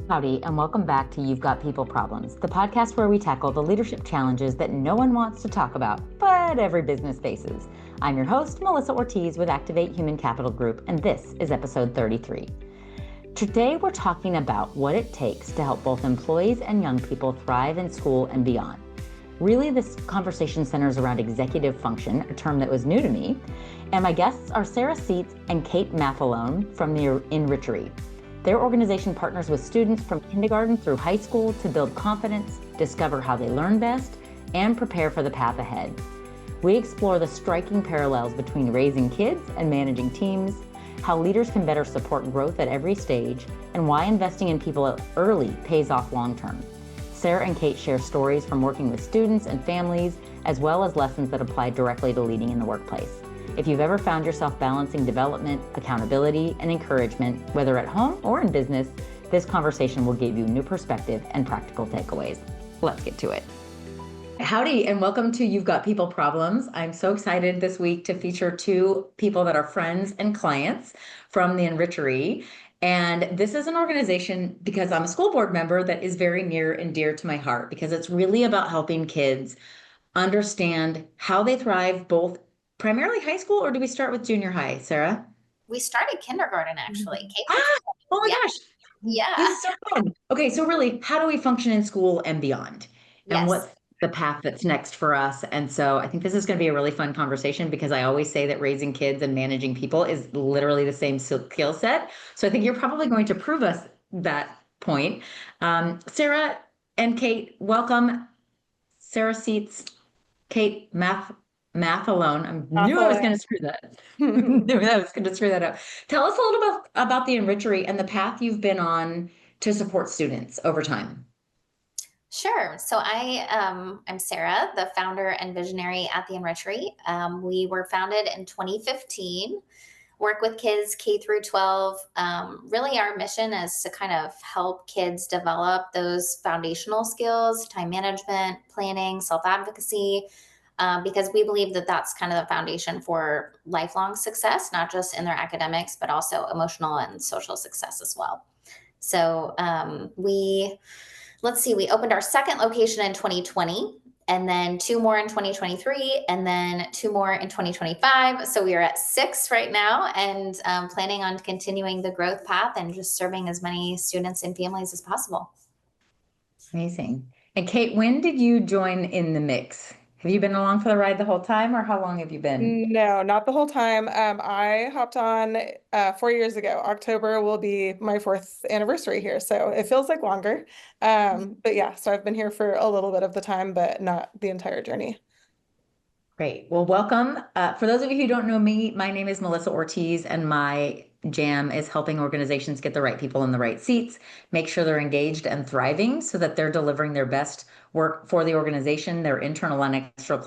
Howdy, and welcome back to You've Got People Problems, the podcast where we tackle the leadership challenges that no one wants to talk about, but every business faces. I'm your host, Melissa Ortiz with Activate Human Capital Group, and this is episode 33. Today, we're talking about what it takes to help both employees and young people thrive in school and beyond. Really, this conversation centers around executive function, a term that was new to me, and my guests are Sarah Seitz and Kate Mathalone from the Enrichery. Their organization partners with students from kindergarten through high school to build confidence, discover how they learn best, and prepare for the path ahead. We explore the striking parallels between raising kids and managing teams, how leaders can better support growth at every stage, and why investing in people early pays off long term. Sarah and Kate share stories from working with students and families, as well as lessons that apply directly to leading in the workplace. If you've ever found yourself balancing development, accountability, and encouragement, whether at home or in business, this conversation will give you new perspective and practical takeaways. Let's get to it. Howdy, and welcome to You've Got People Problems. I'm so excited this week to feature two people that are friends and clients from the Enrichery. And this is an organization, because I'm a school board member, that is very near and dear to my heart, because it's really about helping kids understand how they thrive both primarily high school, or do we start with junior high, Sarah? We started kindergarten, actually. Oh my gosh. Yeah. This is so fun. Okay, so really, how do we function in school and beyond? And Yes. what's the path that's next for us? And so I think this is going to be a really fun conversation, because I always say that raising kids and managing people is literally the same skill set. So I think you're probably going to prove us that point. Sarah and Kate, welcome. Sarah Seitz, Kate Mathalone. I knew I was going to screw that. Knew I was going to screw that up. Tell us a little bit about the Enrichery and the path you've been on to support students over time. Sure. So I'm Sarah, the founder and visionary at the Enrichery. We were founded in 2015, work with kids K through 12. Really, our mission is to kind of help kids develop those foundational skills, time management, planning, self-advocacy, because we believe that that's kind of the foundation for lifelong success, not just in their academics, but also emotional and social success as well. So we opened our second location in 2020, and then two more in 2023, and then two more in 2025. So we are at 6 right now, and planning on continuing the growth path and just serving as many students and families as possible. Amazing. And Kate, when did you join in the mix? Have you been along for the ride the whole time, or how long have you been? No, not the whole time. I hopped on 4 years ago. October will be my 4th anniversary here, so it feels like longer. But yeah, so I've been here for a little bit of the time, but not the entire journey. Great. Well, welcome. For those of you who don't know me, my name is Melissa Ortiz, and my jam is helping organizations get the right people in the right seats, make sure they're engaged and thriving so that they're delivering their best work for the organization, their internal and external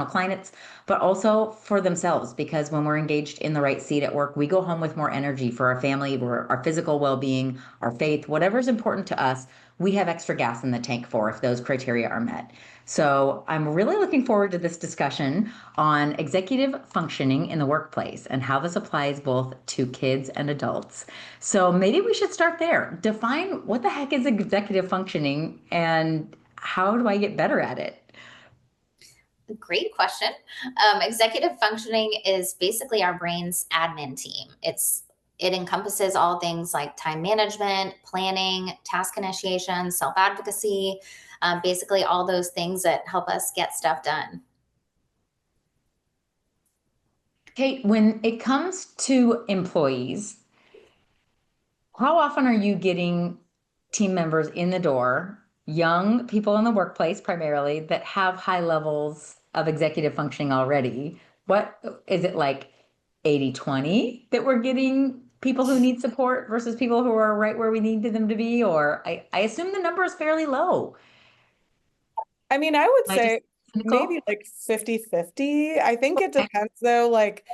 clients, but also for themselves. Because when we're engaged in the right seat at work, we go home with more energy for our family, our physical well-being, our faith, whatever's important to us, we have extra gas in the tank for if those criteria are met. So I'm really looking forward to this discussion on executive functioning in the workplace and how this applies both to kids and adults. So maybe we should start there. Define what the heck is executive functioning and how do I get better at it? Great question. Executive functioning is basically our brain's admin team. It encompasses all things like time management, planning, task initiation, self-advocacy, basically all those things that help us get stuff done. Kate, when it comes to employees, how often are you getting team members in the door, young people in the workplace primarily, that have high levels of executive functioning already? What is it, like 80-20 that we're getting people who need support versus people who are right where we needed them to be? Or I assume the number is fairly low. I mean, I would Am I say just cynical? maybe like 50-50. I think it depends though. Like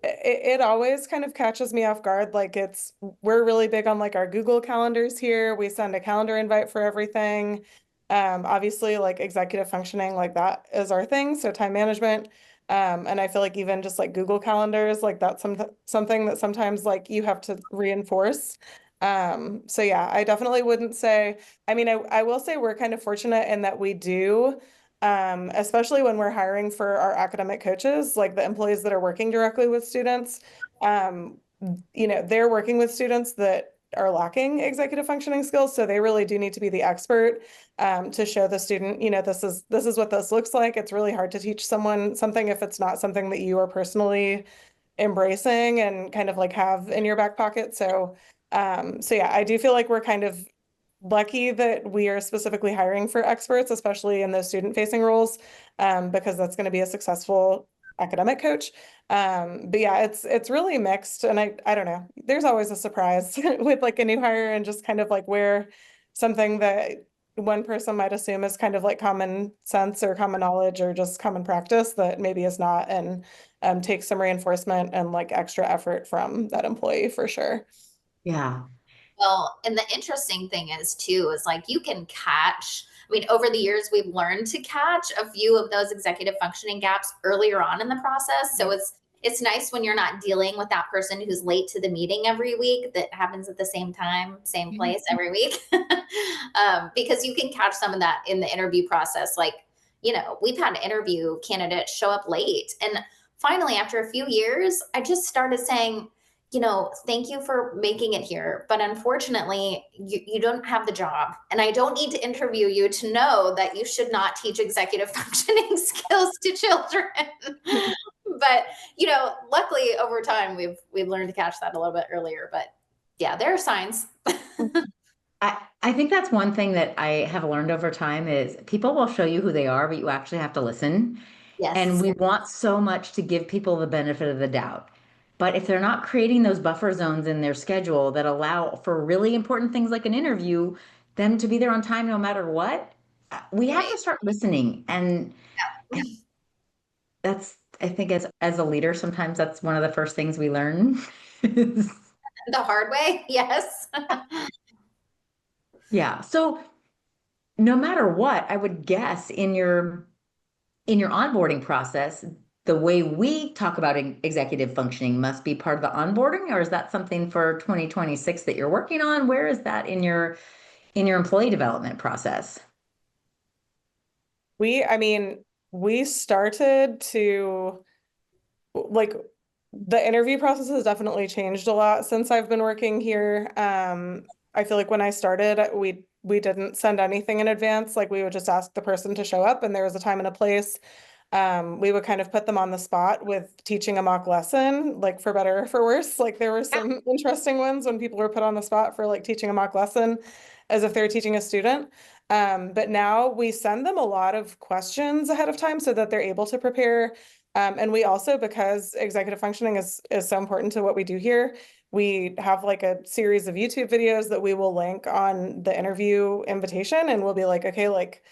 it always kind of catches me off guard. Like we're really big on like our Google calendars here. We send a calendar invite for everything. Obviously like executive functioning, like that is our thing. So time management. And I feel like even just like Google calendars, like that's something that sometimes like you have to reinforce. So yeah, I definitely wouldn't say, I mean, I will say we're kind of fortunate in that we do, especially when we're hiring for our academic coaches, like the employees that are working directly with students, um, they're working with students that are lacking executive functioning skills. So they really do need to be the expert, to show the student, this is what this looks like. It's really hard to teach someone something if it's not something that you are personally embracing and kind of like have in your back pocket. So yeah, I do feel like we're kind of lucky that we are specifically hiring for experts, especially in those student-facing roles, because that's going to be a successful academic coach. But yeah, it's really mixed, and I don't know. There's always a surprise with like a new hire and just kind of like where something that one person might assume is kind of like common sense or common knowledge or just common practice that maybe is not, and takes some reinforcement and like extra effort from that employee for sure. Yeah. Well, and the interesting thing is too, is like you can catch, I mean, over the years, we've learned to catch a few of those executive functioning gaps earlier on in the process. So it's nice when you're not dealing with that person who's late to the meeting every week that happens at the same time, same place every week. Because you can catch some of that in the interview process. Like, we've had interview candidates show up late. And finally, after a few years, I just started saying, thank you for making it here. But unfortunately, you don't have the job. And I don't need to interview you to know that you should not teach executive functioning skills to children. But, luckily over time, we've learned to catch that a little bit earlier. But yeah, there are signs. I think that's one thing that I have learned over time is people will show you who they are, but you actually have to listen. And Yes. we want so much to give people the benefit of the doubt. But if they're not creating those buffer zones in their schedule that allow for really important things like an interview, them to be there on time no matter what, we have to start listening. And I, I think as a leader, sometimes that's one of the first things we learn. The hard way. Yes. Yeah. So no matter what, I would guess in your onboarding process, the way we talk about executive functioning must be part of the onboarding, or is that something for 2026 that you're working on? Where is that in your employee development process? I mean, we started to like the interview process has definitely changed a lot since I've been working here. I feel like when I started, we didn't send anything in advance. Like we would just ask the person to show up and there was a time and a place. We would kind of put them on the spot with teaching a mock lesson, like for better or for worse. Like there were some interesting ones when people were put on the spot for like teaching a mock lesson as if they were teaching a student. But now we send them a lot of questions ahead of time so that they're able to prepare. And we also, because executive functioning is so important to what we do here, we have like a series of YouTube videos that we will link on the interview invitation, and we'll be like, okay, like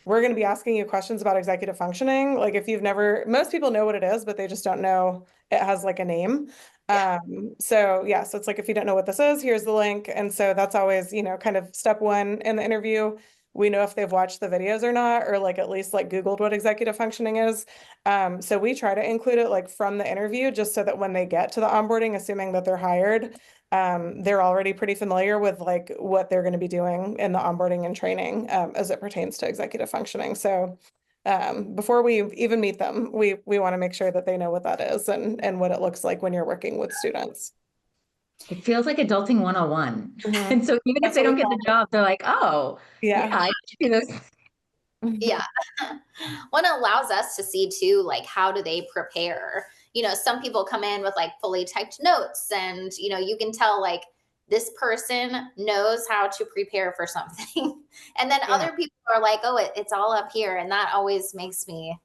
we're going to be asking you questions about executive functioning. Like if you've never, most people know what it is, but they just don't know it has like a name. So yeah, so it's like, if you don't know what this is, here's the link. And so that's always, kind of step one in the interview. We know if they've watched the videos or not, or like at least like Googled what executive functioning is. So we try to include it like from the interview, just so that when they get to the onboarding, assuming that they're hired, they're already pretty familiar with like what they're going to be doing in the onboarding and training, as it pertains to executive functioning. So before we even meet them, we want to make sure that they know what that is and what it looks like when you're working with students. It feels like adulting 101. Mhm. And so even if That's they what we don't get call the job, they're like, oh, it. yeah, I can do this. Yeah. One allows us to see too, like, how do they prepare? Some people come in with like fully typed notes, and you can tell like this person knows how to prepare for something. And then Yeah. other people are like, oh, it's all up here. And that always makes me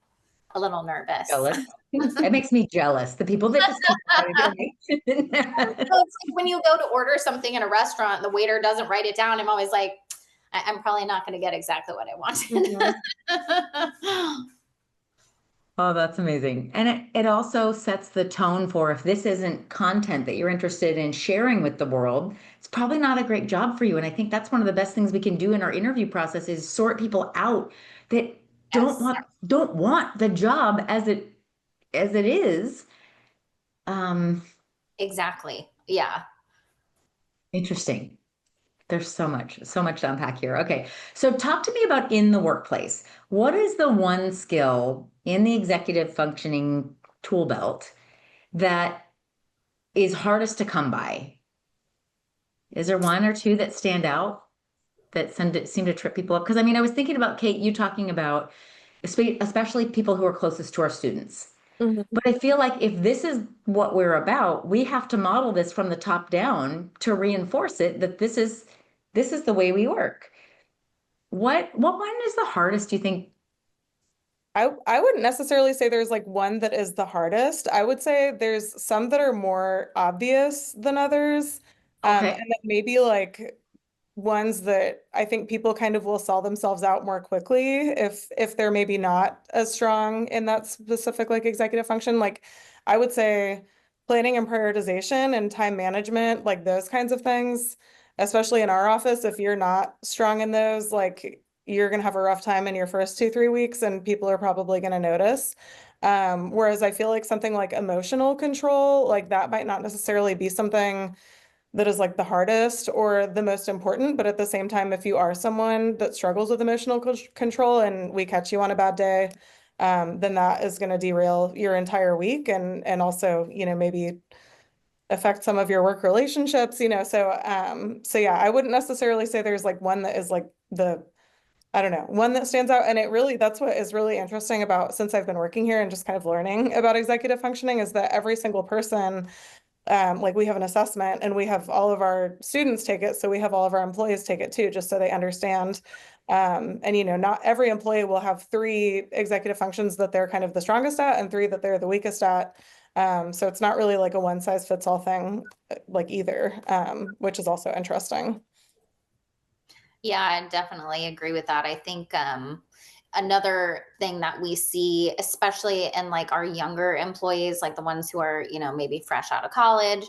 a little nervous. Jealous. It makes me jealous. The people that just keep writing So it's like when you go to order something in a restaurant and the waiter doesn't write it down, I'm always like, I'm probably not going to get exactly what I wanted. Oh, that's amazing. And it also sets the tone for if this isn't content that you're interested in sharing with the world, it's probably not a great job for you. And I think that's one of the best things we can do in our interview process is sort people out that Yes. don't want the job as it is. Um, Exactly. Yeah. Interesting. There's so much to unpack here. Okay. So talk to me about in the workplace. What is the one skill in the executive functioning tool belt that is hardest to come by? Is there one or two that stand out that seem to trip people up? Because I mean, I was thinking about Kate, you talking about especially people who are closest to our students. Mhm. But I feel like if this is what we're about, we have to model this from the top down to reinforce it that this is the way we work. What one is the hardest, do you think? I wouldn't necessarily say there's like one that is the hardest. I would say there's some that are more obvious than others. And Okay. then maybe like ones that I think people kind of will sell themselves out more quickly if they're maybe not as strong in that specific like executive function. Like I would say planning and prioritization and time management, like those kinds of things, especially in our office, if you're not strong in those, like you're gonna have a rough time in your first 2, 3 weeks and people are probably gonna notice. Whereas I feel like something like emotional control, like that might not necessarily be something that is like the hardest or the most important. But at the same time, if you are someone that struggles with emotional control and we catch you on a bad day, then that is going to derail your entire week and also, maybe affect some of your work relationships. So yeah, I wouldn't necessarily say there's like one that is like I don't know, one that stands out. And that's what is really interesting about since I've been working here and just kind of learning about executive functioning is that every single person like we have an assessment and we have all of our students take it. So we have all of our employees take it too, just so they understand. And not every employee will have 3 executive functions that they're kind of the strongest at and 3 that they're the weakest at. So it's not really like a one size fits all thing, like either, which is also interesting. Yeah, I definitely agree with that. I think another thing that we see, especially in like our younger employees, like the ones who are, maybe fresh out of college,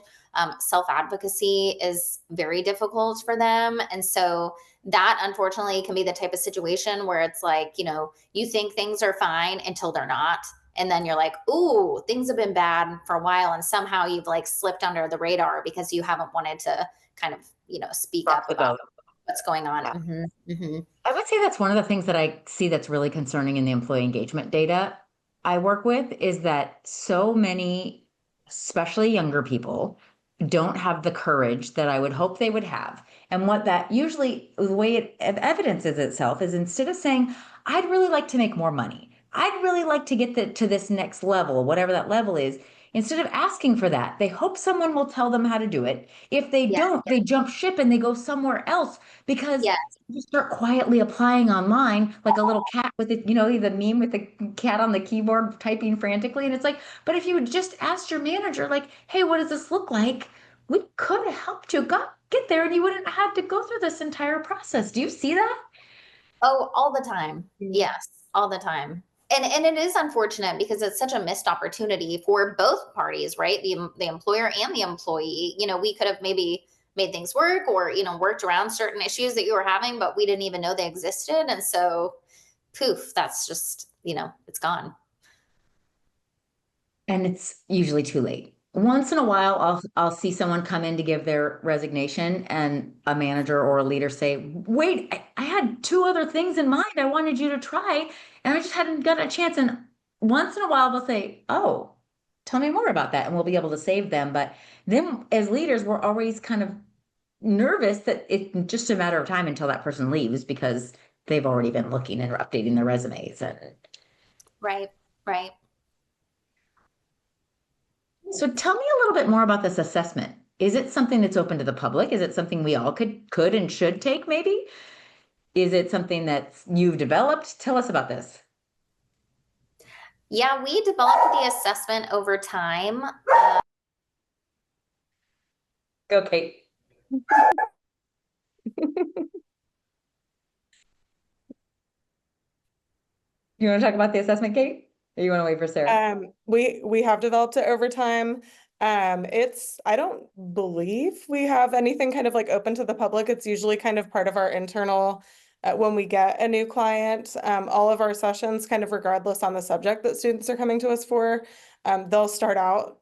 self advocacy is very difficult for them. And so that unfortunately can be the type of situation where it's like, you think things are fine until they're not. And then you're like, ooh, things have been bad for a while. And somehow you've like slipped under the radar because you haven't wanted to kind of, speak Rock up the about boat. what's going on. Yeah. Hmm. I would say that's one of the things that I see that's really concerning in the employee engagement data I work with is that so many, especially younger people, don't have the courage that I would hope they would have. And what that usually, the way it evidences itself is instead of saying, I'd really like to make more money, I'd really like to get to this next level, whatever that level is, instead of asking for that, they hope someone will tell them how to do it. If they Yeah. don't, they jump ship and they go somewhere else because Yeah. you start quietly applying online like a little cat with it, the meme with the cat on the keyboard typing frantically. And it's like, but if you had just asked your manager, like, hey, what does this look like? We could have helped you get there and you wouldn't have to go through this entire process. Do you see that? Oh, all the time. Mm. Yes, all the time. And it is unfortunate because it's such a missed opportunity for both parties, right? The employer and the employee. We could have maybe made things work or, worked around certain issues that you were having, but we didn't even know they existed. And so poof, that's just, it's gone. And it's usually too late. Once in a while, I'll see someone come in to give their resignation, and a manager or a leader say, "Wait, I had 2 other things in mind I wanted you to try, and I just hadn't gotten a chance." And once in a while, they'll say, "Oh, tell me more about that," and we'll be able to save them. But then, as leaders, we're always kind of nervous that it's just a matter of time until that person leaves because they've already been looking and updating their resumes. And Right, right. so tell me a little bit more about this assessment. Is it something that's open to the public? Is it something we all could and should take maybe? Is it something that you've developed? Tell us about this. Yeah, we developed the assessment over time. Okay. You want to talk about the assessment, Kate? Or you want to wait for Sarah? We have developed it over time. I don't believe we have anything kind of like open to the public. It's usually kind of part of our internal when we get a new client, all of our sessions, kind of regardless on the subject that students are coming to us for, they'll start out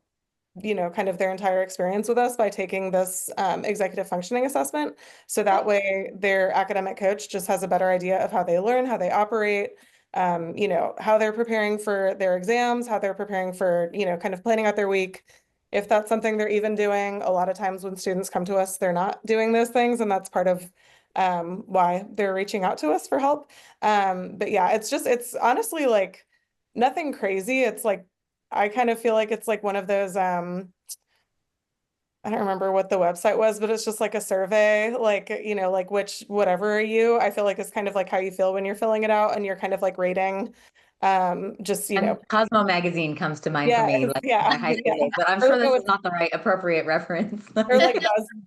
kind of their entire experience with us by taking this executive functioning assessment. So that way their academic coach just has a better idea of how they learn, how they operate, how they're preparing for their exams, how they're preparing for, kind of planning out their week. If that's something they're even doing, a lot of times when students come to us, they're not doing those things, and that's part of why they're reaching out to us for help. But yeah, it's honestly like nothing crazy. It's like, I kind of feel like it's like one of those, I don't remember what the website was, but it's just like a survey, like, like whatever are you, I feel like it's kind of like how you feel when you're filling it out and you're kind of like rating, just, And Cosmo magazine comes to mind for yeah, me, like yeah, my high school yeah. days, but I'm Or sure this no, is not the right appropriate reference. or like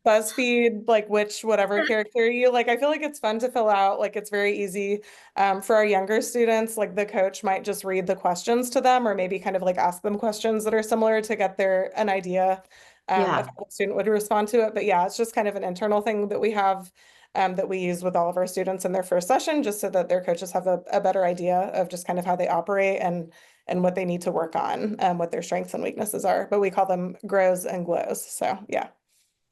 BuzzFeed, like which whatever character you like. I feel like it's fun to fill out. Like it's very easy. For our younger students, like the coach might just read the questions to them, or maybe kind of like ask them questions that are similar to get an idea of Yeah. how the student would respond to it. But yeah, it's just kind of an internal thing that we have, that we use with all of our students in their first session, just so that their coaches have a better idea of just kind of how they operate and what they need to work on, what their strengths and weaknesses are. But we call them grows and glows. So yeah.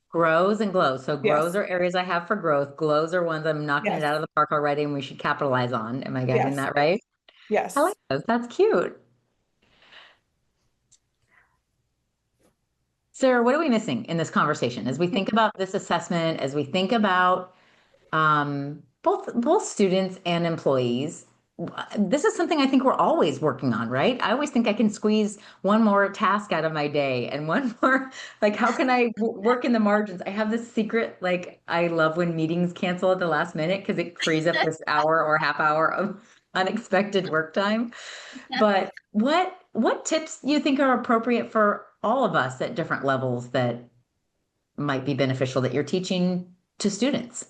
Grows and glows. So grows Yes. are areas I have for growth. Glows are ones I'm knocking it Yes. out of the park already and we should capitalize on. Am I getting Yes. that right? I like Yes. those. That's cute. Sarah, what are we missing in this conversation as we think about this assessment, as we think about both students and employees? This is something I think we're always working on, right? I always think I can squeeze one more task out of my day and one more, like, how can I work in the margins? I have this secret, like, I love when meetings cancel at the last minute because it frees up this hour or half hour of unexpected work time. But what tips do you think are appropriate for all of us at different levels that might be beneficial that you're teaching to students?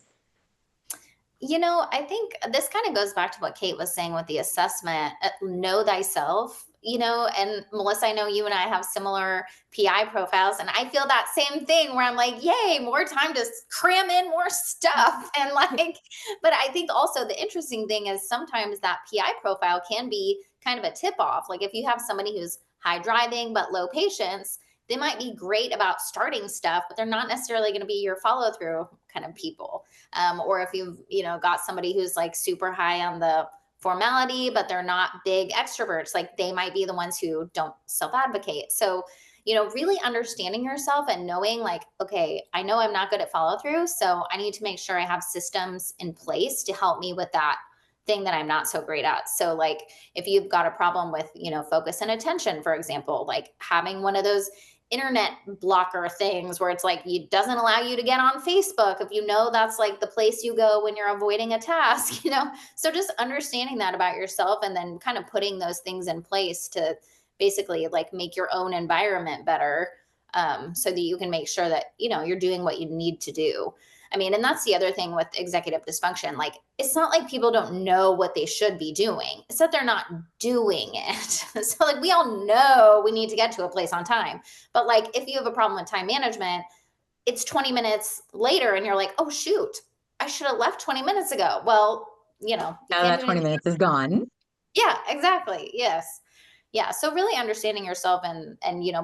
I think this kind of goes back to what Kate was saying with the assessment. Know thyself, and Melissa, I know you and I have similar PI profiles, and I feel that same thing where I'm like, yay, more time to cram in more stuff. And like, but I think also the interesting thing is sometimes that PI profile can be kind of a tip off. Like if you have somebody who's high driving but low patience, they might be great about starting stuff, but they're not necessarily going to be your follow through kind of people. Or if you've got somebody who's like super high on the formality, but they're not big extroverts, like they might be the ones who don't self advocate. So really understanding yourself and knowing like, okay, I know I'm not good at follow through, so I need to make sure I have systems in place to help me with that thing that I'm not so great at. So like if you've got a problem with focus and attention, for example, like having one of those internet blocker things where it's like it doesn't allow you to get on Facebook if that's like the place you go when you're avoiding a task. So just understanding that about yourself and then kind of putting those things in place to basically like make your own environment better, so that you can make sure that you're doing what you need to do. I mean, and that's the other thing with executive dysfunction. Like, it's not like people don't know what they should be doing. It's that they're not doing it. So like, we all know we need to get to a place on time. But like, if you have a problem with time management, it's 20 minutes later and you're like, oh, shoot, I should have left 20 minutes ago. Well, you Now that 20 minutes is gone. Yeah, exactly. Yes. Yeah. So really understanding yourself and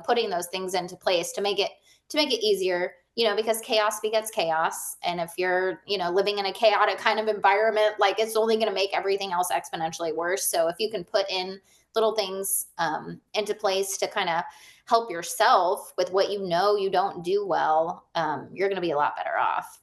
putting those things into place to make it easier, because chaos begets chaos. And if you're, living in a chaotic kind of environment, like it's only going to make everything else exponentially worse. So if you can put in little things into place to kind of help yourself with what you don't do well, you're going to be a lot better off.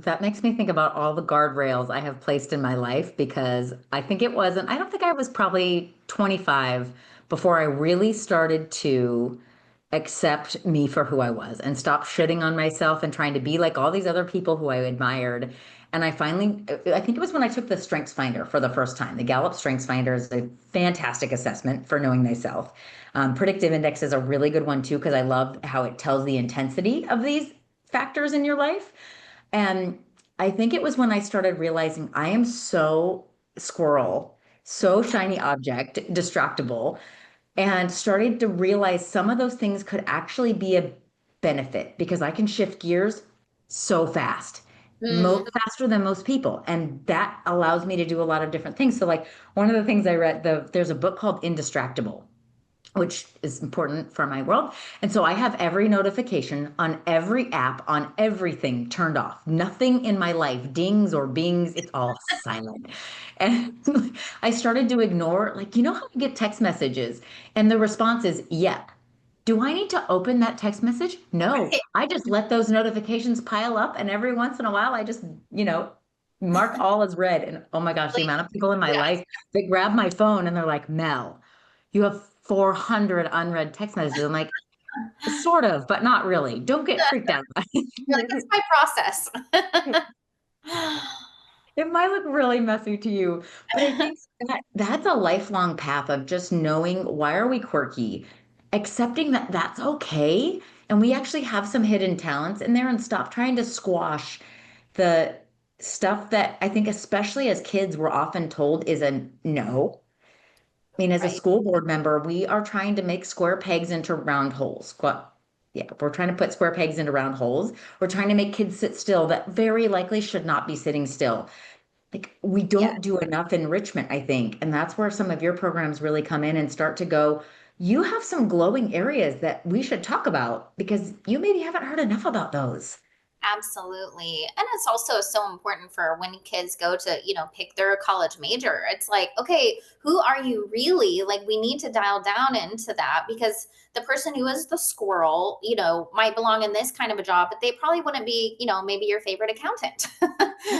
That makes me think about all the guardrails I have placed in my life because I don't think I was probably 25 before I really started to accept me for who I was and stop shitting on myself and trying to be like all these other people who I admired. And I think it was when I took the Strengths Finder for the first time. The Gallup Strengths Finder is a fantastic assessment for knowing thyself. Predictive Index is a really good one too because I love how it tells the intensity of these factors in your life. And I think it was when I started realizing I am so squirrel, so shiny object, distractible, and started to realize some of those things could actually be a benefit because I can shift gears so fast, faster than most people. And that allows me to do a lot of different things. So like one of the things I read, there's a book called Indistractable which is important for my world. And so I have every notification on every app, on everything turned off. Nothing in my life dings or bings, it's all silent. And I started to ignore, like, you know how you get text messages and the response is, yeah. Do I need to open that text message? No. I just let those notifications pile up, and every once in a while I just, mark all as read. And oh my gosh, the amount of people in my Yeah. life that grab my phone and they're like, Mel, you have 400 unread text messages. I'm like, sort of, but not really. Don't get freaked out. You're like, that's my process. It might look really messy to you, but I think that's a lifelong path of just knowing why are we quirky, accepting that that's okay, and we actually have some hidden talents in there, and stop trying to squash the stuff that I think, especially as kids, we're often told is a no. I mean, as a Right. school board member, we are trying to make square pegs into round holes. Yeah, we're trying to put square pegs into round holes. We're trying to make kids sit still that very likely should not be sitting still. Like, we Yeah, don't do enough enrichment, I think. And that's where some of your programs really come in and start to go, you have some glowing areas that we should talk about because you maybe haven't heard enough about those. absolutely. And it's also so important for when kids go to, pick their college major. It's like, okay, who are you really? Like, we need to dial down into that because the person who is the squirrel, might belong in this kind of a job, but they probably wouldn't be, maybe your favorite accountant.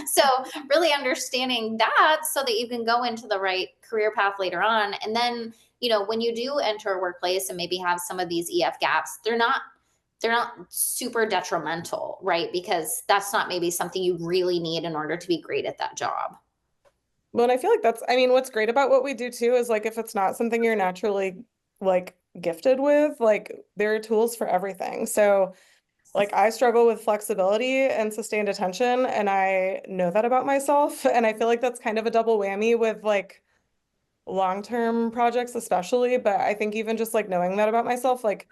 So, really understanding that so that you can go into the right career path later on. And then, when you do enter a workplace and maybe have some of these EF gaps, they're not super detrimental, right? Because that's not maybe something you really need in order to be great at that job. Well, and I feel like I mean, what's great about what we do too is like if it's not something you're naturally like gifted with, like there are tools for everything. So like I struggle with flexibility and sustained attention, and I know that about myself. And I feel like that's kind of a double whammy with like long-term projects, especially. But I think even just like knowing that about myself, like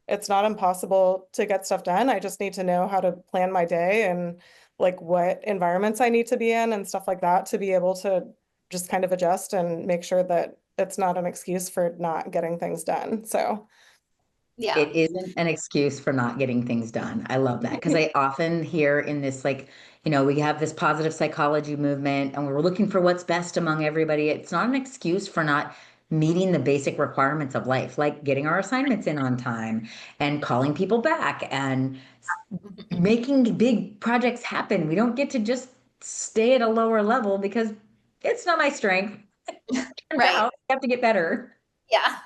it's not impossible to get stuff done. I just need to know how to plan my day and like what environments I need to be in and stuff like that to be able to just kind of adjust and make sure that it's not an excuse for not getting things done. So, Yeah. It isn't an excuse for not getting things done. I love that because I often hear in this, like, we have this positive psychology movement and we're looking for what's best among everybody. It's not an excuse for not meeting the basic requirements of life, like getting our assignments in on time and calling people back and making big projects happen. We don't get to just stay at a lower level because it's not my strength. Turns Right. out I have to get better. Yeah.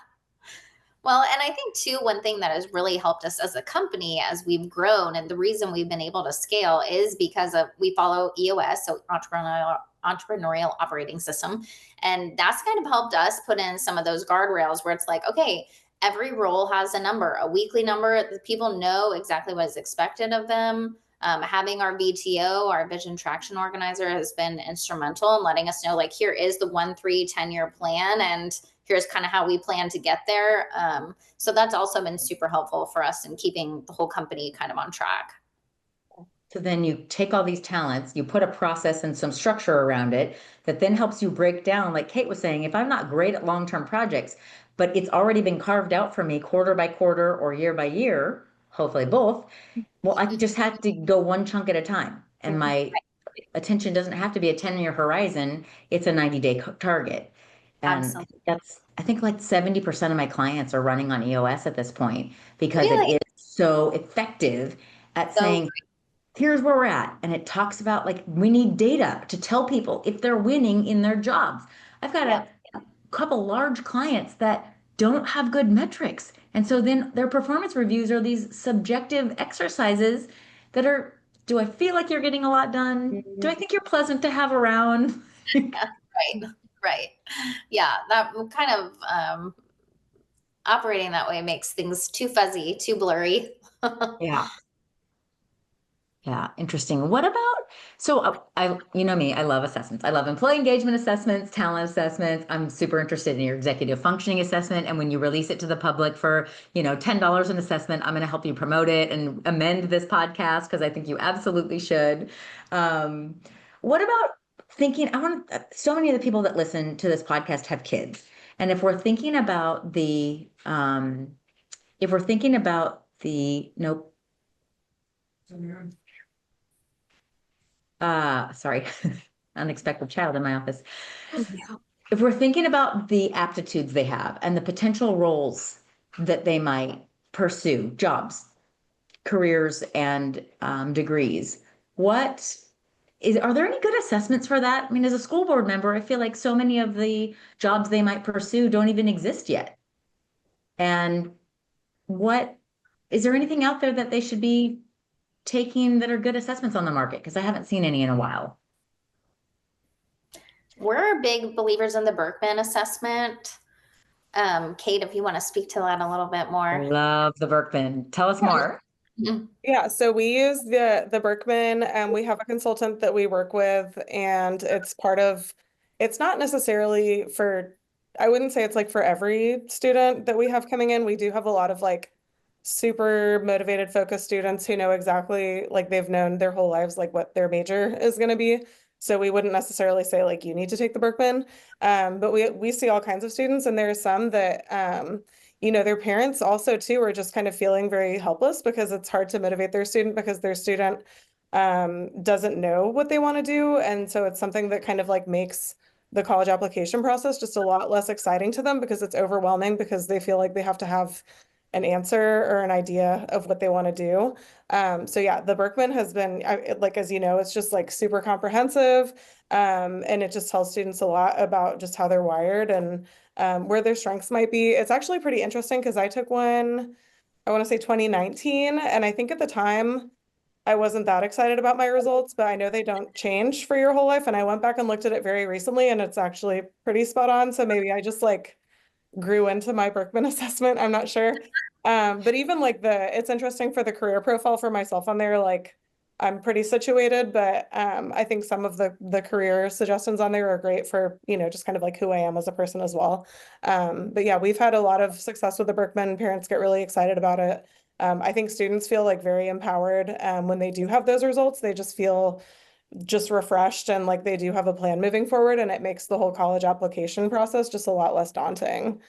Well, and I think too, one thing that has really helped us as a company as we've grown, and the reason we've been able to scale is because of we follow EOS, so entrepreneurial operating system, and that's kind of helped us put in some of those guardrails where it's like, okay, every role has a number, a weekly number. The people know exactly what is expected of them. Having our VTO, our vision traction organizer, has been instrumental in letting us know, like, here is the 1, 3, 10-year plan, and here's kind of how we plan to get there. So that's also been super helpful for us in keeping the whole company kind of on track. So then you take all these talents, you put a process and some structure around it that then helps you break down, like Kate was saying, if I'm not great at long-term projects, but it's already been carved out for me quarter by quarter or year by year, hopefully both, well, I just have to go one chunk at a time. And my attention doesn't have to be a 10-year horizon, it's a 90-day target. And Absolutely. I think like 70% of my clients are running on EOS at this point because it Really? is so effective at So, saying, here's where we're at. And it talks about, like, we need data to tell people if they're winning in their jobs. I've got yeah. a couple large clients that don't have good metrics. And so then their performance reviews are these subjective exercises that are, do I feel like you're getting a lot done? Do I think you're pleasant to have around? Right. Right. Yeah. That kind of operating that way makes things too fuzzy, too blurry. Yeah. Yeah, interesting. What about, so you know me, I love assessments. I love employee engagement assessments, talent assessments. I'm super interested in your executive functioning assessment. And when you release it to the public for, $10 an assessment, I'm going to help you promote it and amend this podcast because I think you absolutely should. What about thinking, so many of the people that listen to this podcast have kids. And if we're thinking about nope, sorry, unexpected child in my office. If we're thinking about the aptitudes they have and the potential roles that they might pursue, jobs, careers, and degrees, are there any good assessments for that? I mean, as a school board member, I feel like so many of the jobs they might pursue don't even exist yet. And what is there anything out there that they should be taking that are good assessments on the market? Because I haven't seen any in a while. We're big believers in the Berkman assessment. Kate, if you want to speak to that a little bit more. Love the Berkman. Tell us more. Yeah, so we use the Berkman, and we have a consultant that we work with, and it's not necessarily for, I wouldn't say it's like for every student that we have coming in. We do have a lot of like super motivated, focused students who know exactly, like they've known their whole lives, like what their major is going to be. So we wouldn't necessarily say like you need to take the Berkman. But we see all kinds of students, and there are some that their parents also too are just kind of feeling very helpless because it's hard to motivate their student because their student doesn't know what they want to do. And so it's something that kind of like makes the college application process just a lot less exciting to them because it's overwhelming because they feel like they have to have an answer or an idea of what they want to do. So yeah, the Berkman has been like, as you know, it's just like super comprehensive. And it just tells students a lot about just how they're wired and where their strengths might be. It's actually pretty interesting because I took one, I want to say 2019, and I think at the time I wasn't that excited about my results, but I know they don't change for your whole life. And I went back and looked at it very recently, and it's actually pretty spot on. So maybe I just like grew into my Berkman assessment. I'm not sure. But even like it's interesting for the career profile for myself on there, like I'm pretty situated, but I think some of the career suggestions on there are great for, just kind of like who I am as a person as well. But yeah, we've had a lot of success with the Berkman. Parents get really excited about it. I think students feel like very empowered when they do have those results. They just feel just refreshed and like they do have a plan moving forward, and it makes the whole college application process just a lot less daunting.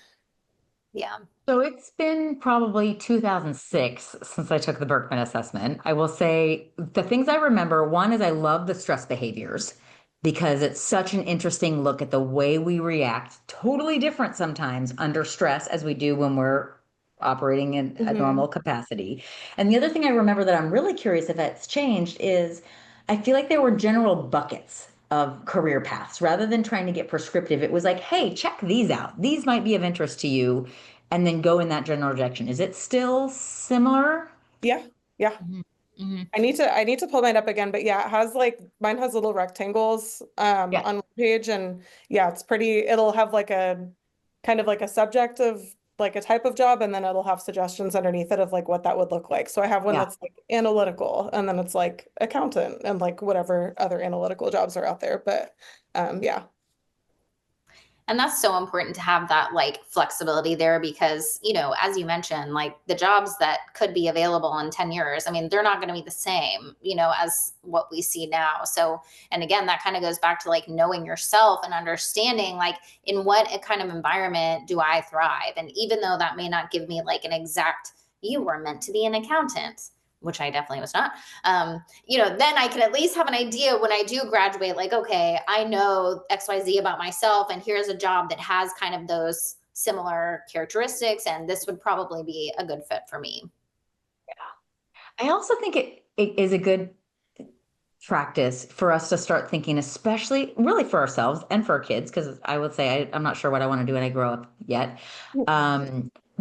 Yeah. So it's been probably 2006 since I took the Berkman assessment. I will say the things I remember, one is I love the stress behaviors because it's such an interesting look at the way we react, totally different sometimes under stress as we do when we're operating in a normal capacity. And the other thing I remember that I'm really curious if it's changed is I feel like there were general buckets of career paths rather than trying to get prescriptive. It was like, hey, check these out. These might be of interest to you, and then go in that general direction. Is it still similar? Yeah. Yeah. Mm-hmm. I need to pull mine up again, but yeah, it has like mine has little rectangles Yeah. on one page, and yeah, it's pretty, it'll have like a kind of like a subject of like a type of job, and then it'll have suggestions underneath it of like what that would look like. So I have one Yeah. that's like analytical, and then it's like accountant and like whatever other analytical jobs are out there. But yeah. And that's so important to have that like flexibility there because, as you mentioned, like the jobs that could be available in 10 years, I mean, they're not going to be the same, as what we see now. So, and again, that kind of goes back to like knowing yourself and understanding like in what kind of environment do I thrive? And even though that may not give me like an exact, you were meant to be an accountant, which I definitely was not, then I can at least have an idea when I do graduate, like, okay, I know XYZ about myself, and here's a job that has kind of those similar characteristics, and this would probably be a good fit for me. Yeah. I also think it is a good practice for us to start thinking, especially really for ourselves and for our kids, because I would say I'm not sure what I want to do when I grow up yet.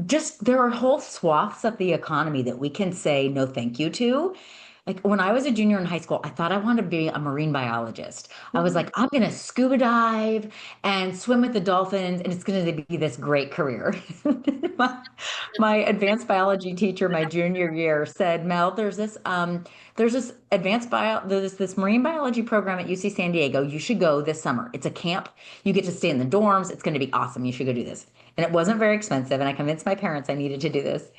Just there are whole swaths of the economy that we can say no thank you to. Like when I was a junior in high school, I thought I wanted to be a marine biologist. I was like, I'm going to scuba dive and swim with the dolphins, and it's going to be this great career. My advanced biology teacher, my junior year, said, Mel, there's this there's this marine biology program at UC San Diego. You should go this summer. It's a camp. You get to stay in the dorms. It's going to be awesome. You should go do this. And it wasn't very expensive. And I convinced my parents I needed to do this.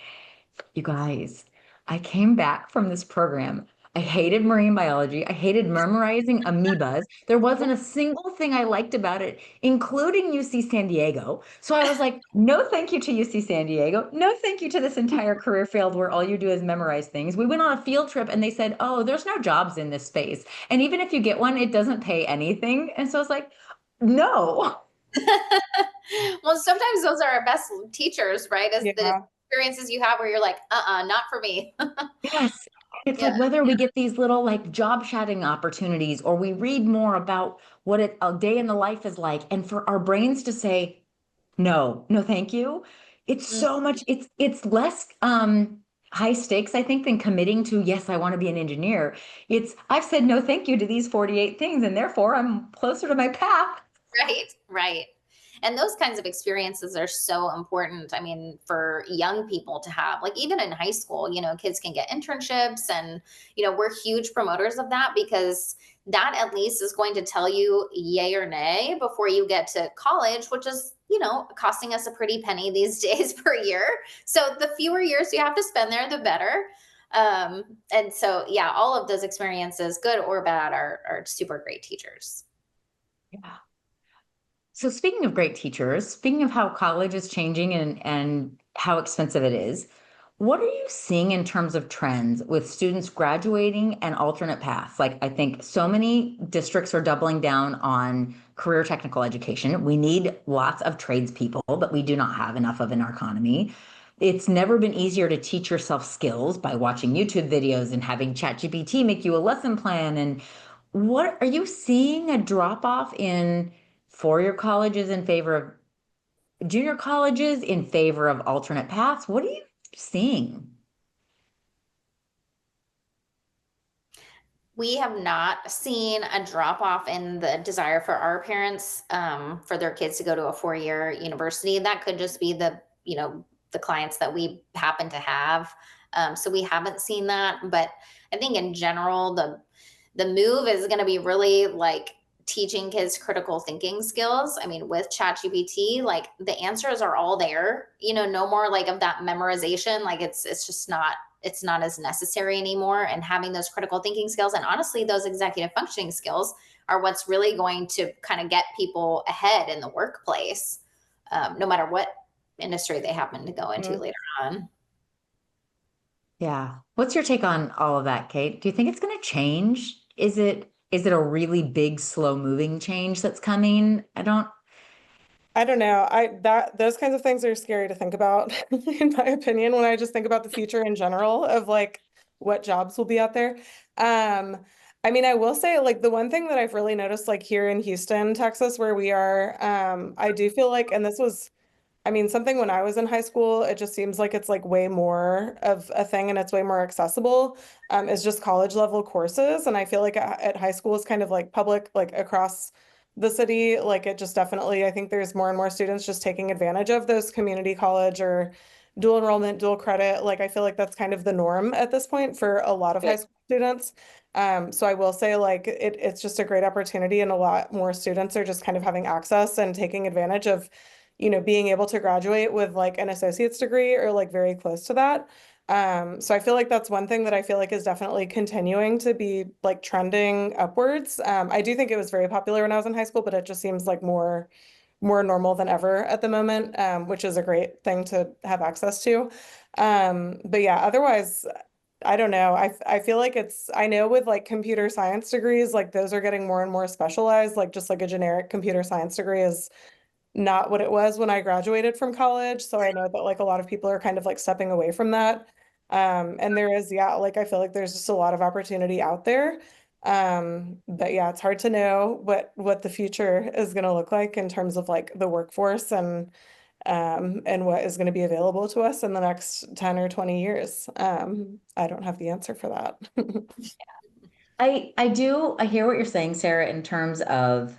You guys, I came back from this program. I hated marine biology. I hated memorizing amoebas. There wasn't a single thing I liked about it, including UC San Diego. So I was like, no, thank you to UC San Diego. No, thank you to this entire career field where all you do is memorize things. We went on a field trip and they said, oh, there's no jobs in this space. And even if you get one, it doesn't pay anything. And so I was like, no. Well, sometimes those are our best teachers, right? As the Yeah. experiences you have where you're like, not for me. Yes. It's Yeah. like whether we get these little like job shadowing opportunities or we read more about what a day in the life is like, and for our brains to say, no, no, thank you. It's Mm, so much, it's less high stakes, I think, than committing to, yes, I want to be an engineer. It's I've said no thank you to these 48 things, and therefore I'm closer to my path. right, right. And those kinds of experiences are so important. I mean, for young people to have, like even in high school, kids can get internships and, we're huge promoters of that because that at least is going to tell you yay or nay before you get to college, which is, costing us a pretty penny these days per year. So the fewer years you have to spend there, the better. And so, yeah, all of those experiences, good or bad, are super great teachers. Yeah. So speaking of great teachers, speaking of how college is changing and how expensive it is, what are you seeing in terms of trends with students graduating and alternate paths? Like I think so many districts are doubling down on career technical education. We need lots of tradespeople, but we do not have enough of in our economy. It's never been easier to teach yourself skills by watching YouTube videos and having ChatGPT make you a lesson plan. And what are you seeing a drop off in four-year colleges in favor of junior colleges in favor of alternate paths? What are you seeing? We have not seen a drop off in the desire for our parents for their kids to go to a 4-year university. That could just be the clients that we happen to have. So we haven't seen that, but I think in general the move is going to be really like teaching kids critical thinking skills. I mean, with ChatGPT, like the answers are all there. No more like of that memorization. Like it's just not as necessary anymore. And having those critical thinking skills and honestly, those executive functioning skills are what's really going to kind of get people ahead in the workplace, no matter what industry they happen to go into Mm. later on. Yeah. What's your take on all of that, Kate? Do you think it's going to change? Is it a really big, slow moving change that's coming? I don't know. Those kinds of things are scary to think about, in my opinion, when I just think about the future in general of like what jobs will be out there. I mean, I will say like the one thing that I've really noticed like here in Houston, Texas, where we are, I do feel like, and this was I mean, something when I was in high school, it just seems like it's like way more of a thing and it's way more accessible, is just college level courses. And I feel like at high school is kind of like public, like across the city, like it just definitely, I think there's more and more students just taking advantage of those community college or dual enrollment, dual credit. Like I feel like that's kind of the norm at this point for a lot of high school students. So I will say like it's just a great opportunity and a lot more students are just kind of having access and taking advantage of being able to graduate with like an associate's degree or like very close to that. So I feel like that's one thing that I feel like is definitely continuing to be like trending upwards. I do think it was very popular when I was in high school, but it just seems like more normal than ever at the moment, which is a great thing to have access to. But yeah, otherwise, I don't know. I feel like I know with like computer science degrees, like those are getting more and more specialized, like just like a generic computer science degree is not what it was when I graduated from college. So I know that like a lot of people are kind of like stepping away from that. And there is, yeah, like I feel like there's just a lot of opportunity out there. But yeah, it's hard to know what the future is going to look like in terms of like the workforce and what is going to be available to us in the next 10 or 20 years. I don't have the answer for that. I hear what you're saying, Sarah, in terms of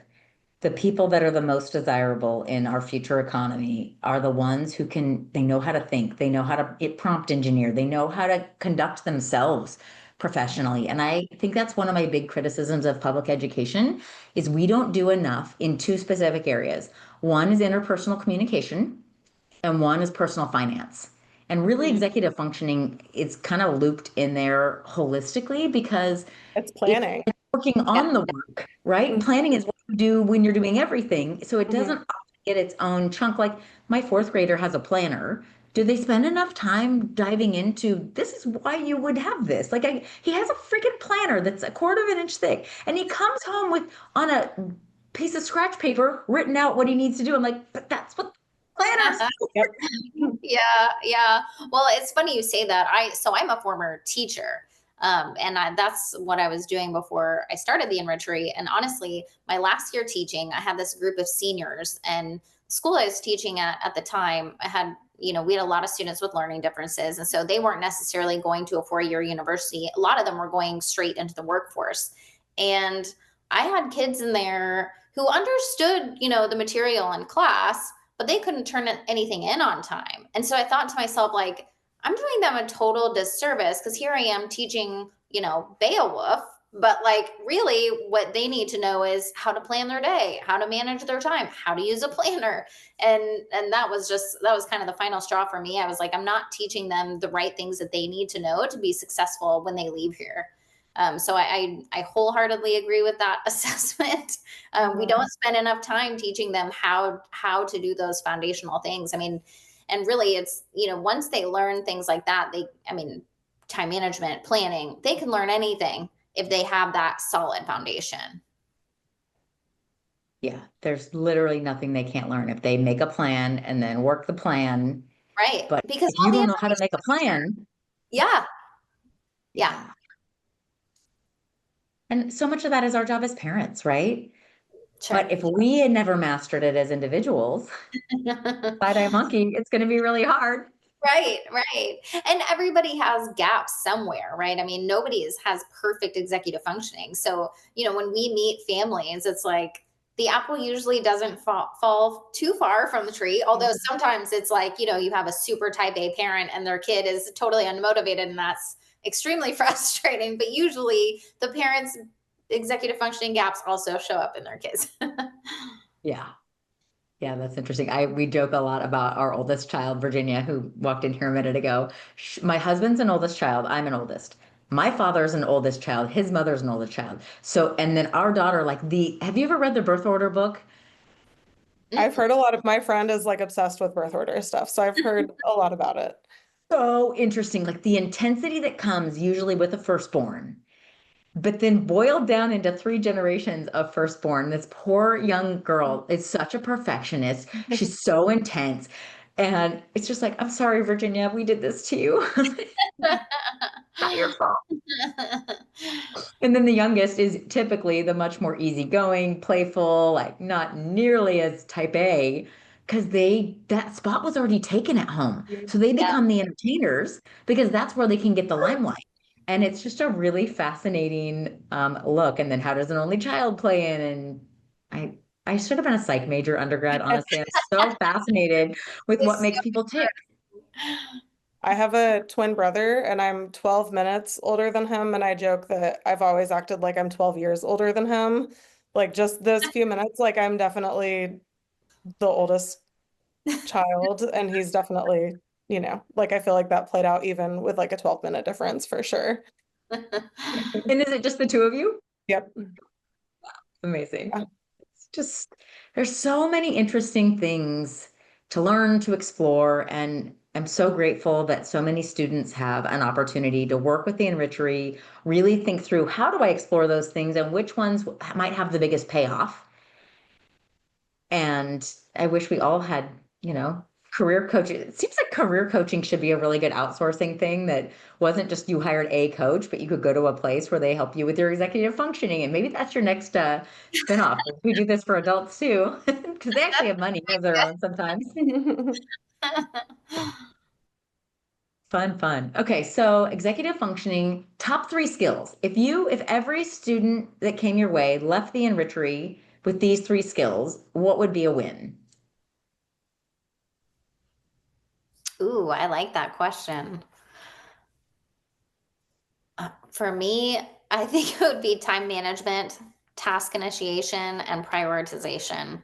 the people that are the most desirable in our future economy are the ones they know how to think, they know how to prompt engineer, they know how to conduct themselves professionally. And I think that's one of my big criticisms of public education is we don't do enough in two specific areas. One is interpersonal communication and one is personal finance. And really executive functioning is kind of looped in there holistically because It's it's planning. working Yeah. on the work, right? Mhm. Planning is what you do when you're doing everything. So it Mhm. doesn't often get its own chunk. Like my fourth grader has a planner. Do they spend enough time diving into this is why you would have this? Like he has a freaking planner that's a quarter of an inch thick, and he comes home with on a piece of scratch paper written out what he needs to do. I'm like, but that's what planners. Yep. Yeah, yeah. Well, it's funny you say that. I'm a former teacher. That's what I was doing before I started the Enrichery. And honestly, my last year teaching, I had this group of seniors, and the school I was teaching at the time, I had, we had a lot of students with learning differences. And so they weren't necessarily going to a 4-year university. A lot of them were going straight into the workforce. And I had kids in there who understood, the material in class, but they couldn't turn anything in on time. And so I thought to myself, like, I'm doing them a total disservice because here I am teaching, Beowulf, but like really what they need to know is how to plan their day, how to manage their time, how to use a planner. And that was kind of the final straw for me. I was like, I'm not teaching them the right things that they need to know to be successful when they leave here. So I wholeheartedly agree with that assessment. We don't spend enough time teaching them how to do those foundational things. I mean, and really it's, once they learn things like that, time management, planning, they can learn anything if they have that solid foundation. Yeah, there's literally nothing they can't learn if they make a plan and then work the plan. Right. But Because if you all the don't know how to information, make a plan, yeah, yeah, yeah. And so much of that is our job as parents, right? sure. But if we had never mastered it as individuals, side-eye monkey, it's going to be really hard. Right, right. And everybody has gaps somewhere, right? I mean, has perfect executive functioning. So, when we meet families, it's like the apple usually doesn't fall too far from the tree. Although sometimes it's like, you have a super type A parent and their kid is totally unmotivated, and that's extremely frustrating. But usually the parents' executive functioning gaps also show up in their kids. Yeah. Yeah, that's interesting. We joke a lot about our oldest child, Virginia, who walked in here a minute ago. My husband's an oldest child. I'm an oldest. My father's an oldest child. His mother's an oldest child. So, and then our daughter, have you ever read the birth order book? I've heard a lot of my friend is like obsessed with birth order stuff, so I've heard a lot about it. So interesting. Like the intensity that comes usually with a firstborn, but then boiled down into 3 generations of firstborn. This poor young girl is such a perfectionist. She's so intense. And it's just like, I'm sorry, Virginia, we did this to you. Not your fault. And then the youngest is typically the much more easygoing, playful, like not nearly as type A, because that spot was already taken at home. So they Yeah. become the entertainers because that's where they can get the limelight. And it's just a really fascinating look. And then how does an only child play in? And I should have been a psych major undergrad, honestly. I'm so fascinated with what makes people tick. I have a twin brother and I'm 12 minutes older than him, and I joke that I've always acted like I'm 12 years older than him. Like just those few minutes, like I'm definitely the oldest child, and he's definitely, like I feel like that played out even with like a 12-minute difference for sure. And is it just the two of you? Yep. Amazing. Yeah. It's just, there's so many interesting things to learn, to explore, and I'm so grateful that so many students have an opportunity to work with the Enrichery, really think through how do I explore those things and which ones might have the biggest payoff. And I wish we all had, career coaching. It seems like career coaching should be a really good outsourcing thing that wasn't just you hired a coach, but you could go to a place where they help you with your executive functioning. And maybe that's your next spinoff. We do this for adults too, because they actually have money of their own sometimes. Fun, fun. Okay, so executive functioning, top 3 skills. If every student that came your way left the Enrichery with these 3 skills, what would be a win? Ooh, I like that question. For me, I think it would be time management, task initiation, and prioritization.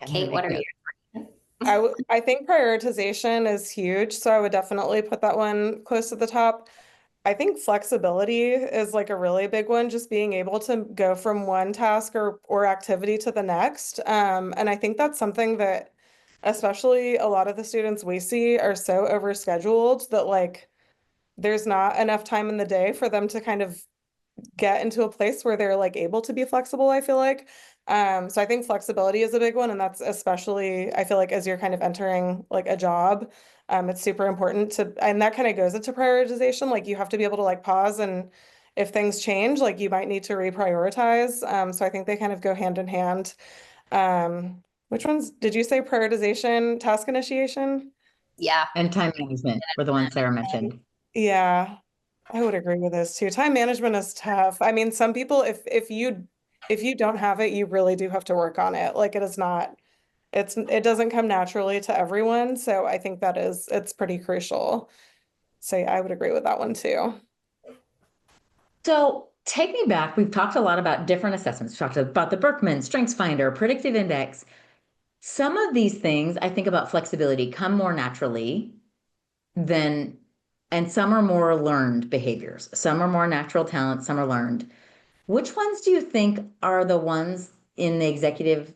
I'm gonna Kate, what make are notes. you? I think prioritization is huge, so I would definitely put that one close to the top. I think flexibility is like a really big one, just being able to go from one task or activity to the next. And I think that's something that especially a lot of the students we see are so overscheduled that like there's not enough time in the day for them to kind of get into a place where they're like able to be flexible, I feel like. So I think flexibility is a big one, and that's especially, I feel like as you're kind of entering like a job, it's super important to, and that kind of goes into prioritization. Like you have to be able to like pause and if things change, like you might need to reprioritize. So I think they kind of go hand in hand. Which ones did you say? Prioritization, task initiation? Yeah. And time management were the ones Sarah mentioned. Yeah, I would agree with this too. Time management is tough. I mean, some people, if you don't have it, you really do have to work on it. Like it is not, it doesn't come naturally to everyone. So I think it's pretty crucial. So yeah, I would agree with that one too. So take me back. We've talked a lot about different assessments. We talked about the Berkman, Strengths Finder, Predictive Index. Some of these things, I think about flexibility, come more naturally than, and some are more learned behaviors. Some are more natural talent, some are learned. Which ones do you think are the ones in the executive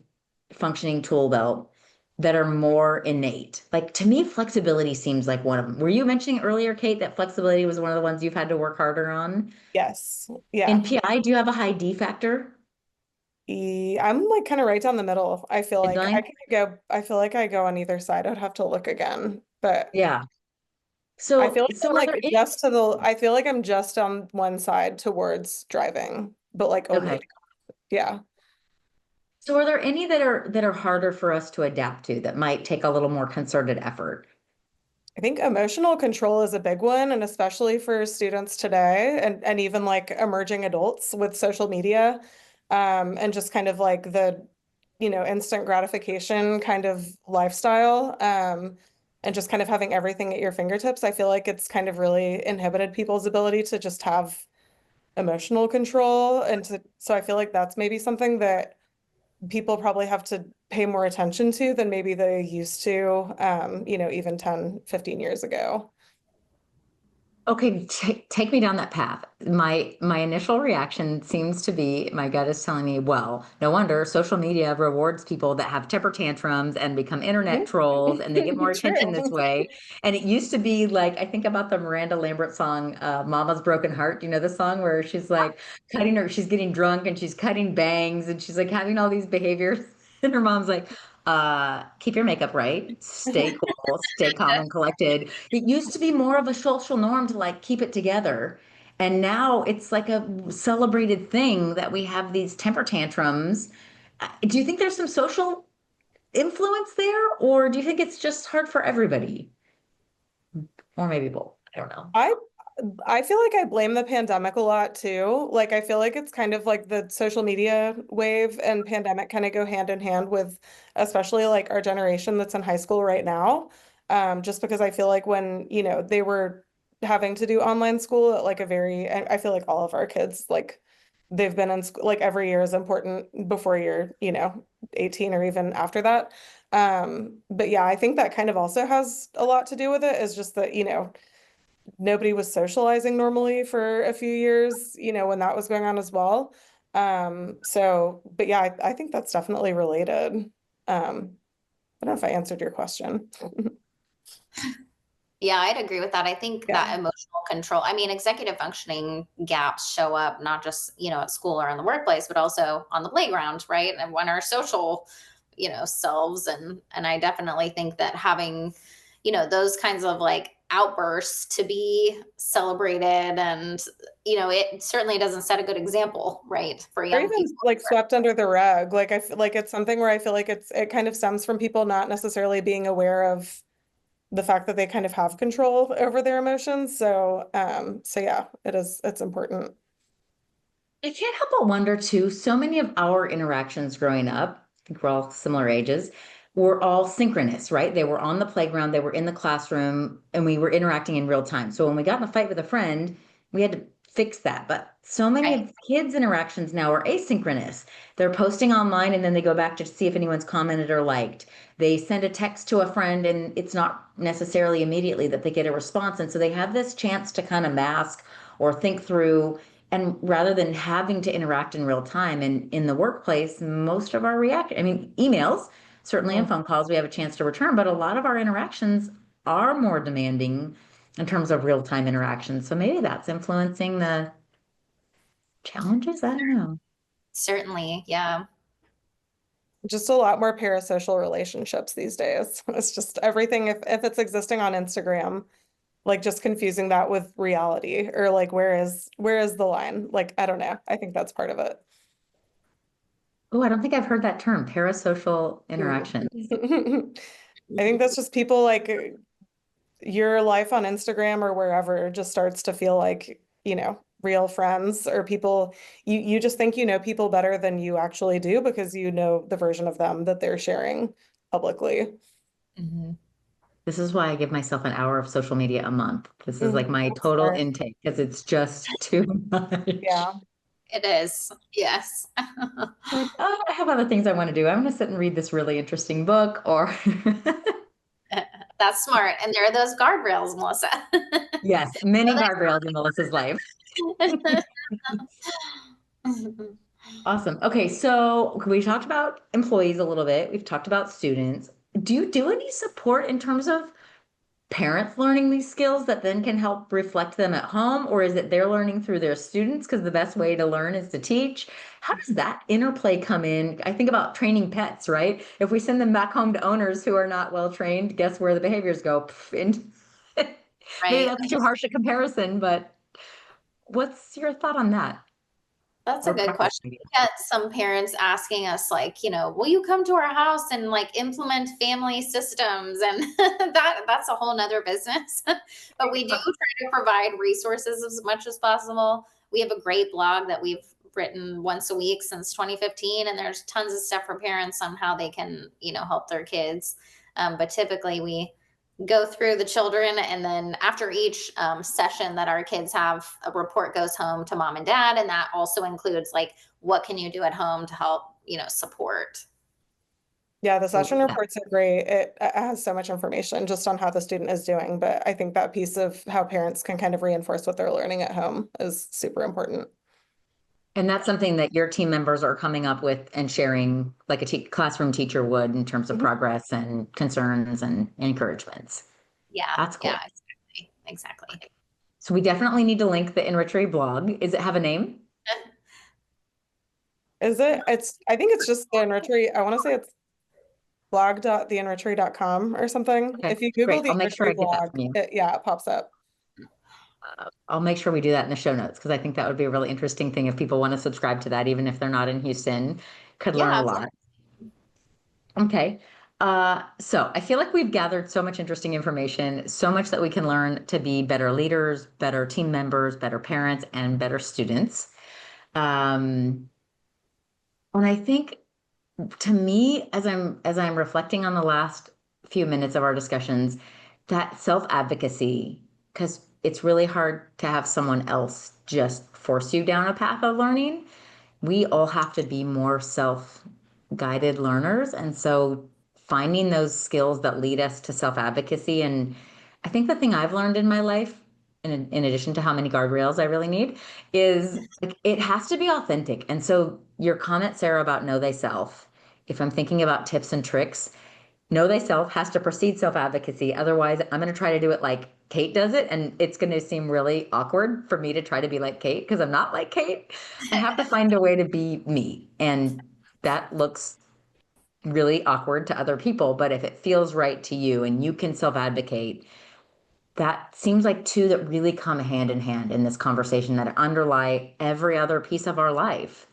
functioning tool belt that are more innate? Like to me, flexibility seems like one of them. Were you mentioning earlier, Kate, that flexibility was one of the ones you've had to work harder on? Yes. In Yeah. PI, do you have a high D factor? I'm like kind of right down the middle. I feel like Midline? I feel like I go on either side. I'd have to look again, but Yeah. I So, feel like so I'm are like there any? just to the, I feel like I'm just on one side towards driving, but like only, Okay. yeah. So are there any that are harder for us to adapt to that might take a little more concerted effort? I think emotional control is a big one, and especially for students today and even like emerging adults with social media, and just kind of like the, instant gratification kind of lifestyle, and just kind of having everything at your fingertips. I feel like it's kind of really inhibited people's ability to just have emotional control. So I feel like that's maybe something that people probably have to pay more attention to than maybe they used to, even 10, 15 years ago. Okay, take me down that path. My initial reaction seems to be my gut is telling me, well, no wonder social media rewards people that have temper tantrums and become internet trolls and they get more attention this True. way. And it used to be like I think about the Miranda Lambert song, Mama's Broken Heart. Do you know the song where she's like she's getting drunk and she's cutting bangs and she's like having all these behaviors and her mom's like, keep your makeup right, stay cool, stay calm and collected. It used to be more of a social norm to like keep it together. And now it's like a celebrated thing that we have these temper tantrums. Do you think there's some social influence there, or do you think it's just hard for everybody? Or maybe both. I don't know. I I feel like I blame the pandemic a lot too. Like I feel like it's kind of like the social media wave and pandemic kind of go hand in hand with especially like our generation that's in high school right now. Just because I feel like when, they were having to do online school at like a very, I feel like all of our kids, like they've been in school, like every year is important before you're, 18 or even after that. But yeah, I think that kind of also has a lot to do with it, is just that, nobody was socializing normally for a few years, when that was going on as well. But yeah, I think that's definitely related. I don't know if I answered your question. Yeah, I'd agree with that. I think Yeah. that emotional control, I mean, executive functioning gaps show up not just, at school or in the workplace, but also on the playground, right? And when our social, selves. And I definitely think that having, those kinds of like outbursts to be celebrated and, it certainly doesn't set a good example, right, for Or young even people. like swept under the rug. Like I feel like it's something where I feel like it kind of stems from people not necessarily being aware of the fact that they kind of have control over their emotions. So yeah, it's important. I can't help but wonder too, so many of our interactions growing up, I think we're all similar ages, were all synchronous, right? They were on the playground, they were in the classroom, and we were interacting in real time. So when we got in a fight with a friend, we had to fix that. But so many Right. of kids' interactions now are asynchronous. They're posting online and then they go back to see if anyone's commented or liked. They send a text to a friend and it's not necessarily immediately that they get a response. And so they have this chance to kind of mask or think through. And rather than having to interact in real time, and in the workplace, most of our I mean, emails, certainly in phone calls, we have a chance to return, but a lot of our interactions are more demanding in terms of real time interactions. So maybe that's influencing the challenges. I don't know. Certainly. Yeah. Just a lot more parasocial relationships these days. It's just everything, if it's existing on Instagram, like just confusing that with reality, or like where is the line? Like, I don't know. I think that's part of it. Oh, I don't think I've heard that term, parasocial Ooh. interaction. I think that's just people like your life on Instagram or wherever just starts to feel like, real friends, or people you just think you know people better than you actually do because you know the version of them that they're sharing publicly. Mhm. This is why I give myself an hour of social media a month. This is like my That's total smart. intake because it's just too much. Yeah. It is. Yes. Like, oh, I have other things I want to do. I'm going to sit and read this really interesting book or That's smart. And there are those guardrails, Melissa. yes, many guardrails in Melissa's life. Awesome. Okay, so we talked about employees a little bit. We've talked about students. Do you do any support in terms of parents learning these skills that then can help reflect them at home? Or is it they're learning through their students? Because the best way to learn is to teach. How does that interplay come in? I think about training pets, right? If we send them back home to owners who are not well trained, guess where the behaviors go? Pff, and maybe Right. that's too harsh a comparison, but what's your thought on that? That's a Or good practice, question. maybe? We get some parents asking us, like, will you come to our house and like implement family systems? And that's a whole nother business. But we do try to provide resources as much as possible. We have a great blog that we've written once a week since 2015, and there's tons of stuff for parents on how they can, help their kids. But typically we go through the children, and then after each session that our kids have, a report goes home to mom and dad, and that also includes like what can you do at home to help support. Yeah, the I session love that. reports are great. It has so much information just on how the student is doing, but I think that piece of how parents can kind of reinforce what they're learning at home is super important. And that's something that your team members are coming up with and sharing like a classroom teacher would in terms of Mhm. progress and concerns and encouragements. Yeah, That's yeah, cool. exactly. So we definitely need to link the Enrichery blog. Is it have a name? Is it? I think it's just the Enrichery. I want to say it's blog.theenrichery.com or something. Okay, If you Google great. the I'll make sure I Enrichery get that blog, from you. yeah, it pops up. I'll make sure we do that in the show notes because I think that would be a really interesting thing if people want to subscribe to that, even if they're not in Houston, could learn Yeah, a absolutely. lot. Okay. So I feel like we've gathered so much interesting information, so much that we can learn to be better leaders, better team members, better parents, and better students. Um, and I think to me, as I'm reflecting on the last few minutes of our discussions, that self-advocacy, because it's really hard to have someone else just force you down a path of learning. We all have to be more self-guided learners. And so finding those skills that lead us to self-advocacy. And I think the thing I've learned in my life, in addition to how many guardrails I really need, is like it has to be authentic. And so your comment, Sarah, about know thyself, if I'm thinking about tips and tricks, know thyself has to precede self-advocacy. Otherwise, I'm going to try to do it like Kate does it, and it's going to seem really awkward for me to try to be like Kate because I'm not like Kate. I have to find a way to be me, and that looks really awkward to other people. But if it feels right to you and you can self-advocate, that seems like two that really come hand in hand in this conversation that underlie every other piece of our life.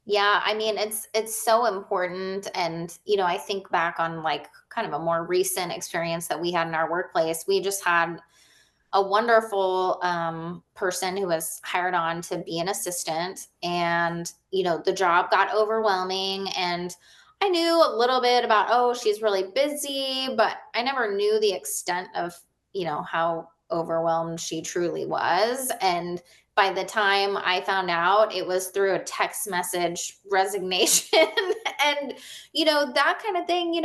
Yeah, I mean, it's so important. And I think back on like kind of a more recent experience that we had in our workplace. We just had a wonderful person who was hired on to be an assistant, and the job got overwhelming, and I knew a little bit about, oh, she's really busy, but I never knew the extent of how overwhelmed she truly was. And by the time I found out, it was through a text message resignation. And, that kind of thing,